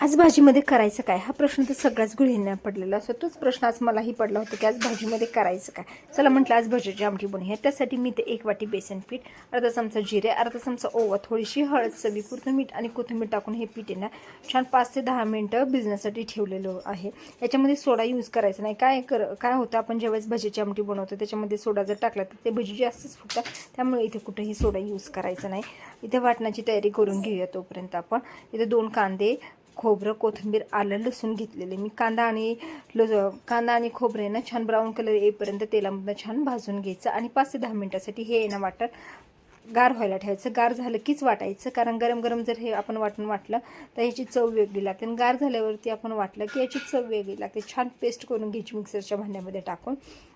आज भाजीमध्ये करायचं काय हा प्रश्न तर सगळ्याच गृहिणींना पडलेला असतो. तोच प्रश्न आज मलाही पडला होता की आज भाजीमध्ये करायचं काय. चला म्हटलं आज भज्याची आमटी बनवूया. त्यासाठी मी ते 1 वाटी बेसन पीठ, अर्धा चमचा जिरे, अर्धा चमचा ओवा, थोडीशी हळद, चवीपुरतं मीठ आणि कोथिंबीर टाकून हे पीठ आहे ना छान 5 ते 10 मिनटं भिजण्यासाठी ठेवलेलं आहे. याच्यामध्ये सोडा यूज करायचा नाही. काय होतं, आपण ज्यावेळेस भज्याची आमटी बनवतो त्याच्यामध्ये सोडा जर टाकला तर ते भजी जास्तच फुटतात. त्यामुळे इथे कुठेही सोडा यूज करायचा नाही. इथे वाटणाची तयारी करून घेऊया. तोपर्यंत आपण इथे 2 कांदे, खोबरं, कोथिंबीर, आलं, लसूण घेतलेले. मी कांदा आणि खोबरे ना छान ब्राऊन कलर येईपर्यंत तेलामध्ये छान भाजून घ्यायचं आणि 5 ते 10 मिनटासाठी हे ना वाटण गार व्हायला ठेवायचं. गार झालं कीच वाटायचं, कारण गरम गरम जर हे आपण वाटून वाटलं तर याची चव वेगळी लागते. आणि गार झाल्यावरती आपण वाटलं की याची चव वेगळी लागते. छान पेस्ट करून घ्यायची मिक्सरच्या भांड्यामध्ये टाकून.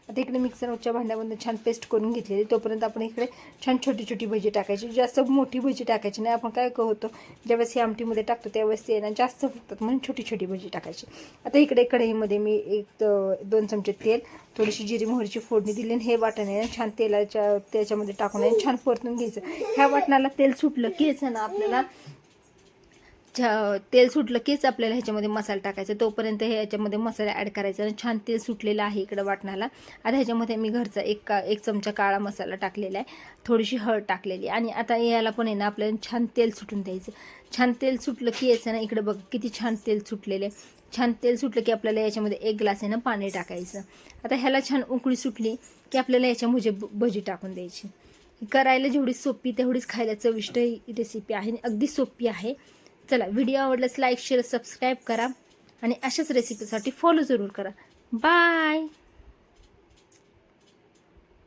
आता इकडे मिक्सरच्या भांड्यामध्ये छान पेस्ट करून घेतलेली. तोपर्यंत आपण इकडे छान छोटी छोटी भजी टाकायची. जास्त मोठी भजी टाकायची नाही. आपण काय होतं, ज्यावेळेस ही आमटीमध्ये टाकतो त्यावेळेस ते ना जास्त फुगतात, म्हणून छोटी छोटी भजी टाकायची. आता इकडे कढईमध्ये मी 2 चमचे तेल, थोडीशी जिरी मोहरीची फोडणी दिली आणि हे वाटण आहे छान त्याच्यामध्ये टाकून छान परतून घ्यायचं. ह्या वाटणाला तेल सुटलं कीच ना आपल्याला ह्याच्यामध्ये मसाला टाकायचा. तोपर्यंत हे याच्यामध्ये मसाला ॲड करायचा आणि छान तेल सुटलेलं आहे इकडं वाटणाला. आता ह्याच्यामध्ये मी घरचा एक चमचा काळा मसाला टाकलेला आहे, थोडीशी हळद टाकलेली आणि आता याला पण आहे ना आपल्याला छान तेल सुटून द्यायचं. छान तेल सुटलं की यायचं ना, इकडे बघ किती छान तेल सुटलेले. छान तेल सुटलं की आपल्याला याच्यामध्ये 1 ग्लास आहे ना पाणी टाकायचं. आता ह्याला छान उकळी सुटली की आपल्याला याच्यामध्ये भजी टाकून द्यायची. करायला जेवढी सोपी तेवढीच खायला चविष्ट ही रेसिपी आहे, अगदी सोपी आहे. चला, व्हिडिओ आवडल्यास लाईक, शेअर, सबस्क्राईब करा आणि अशाच रेसिपीसाठी फॉलो जरूर करा. बाय.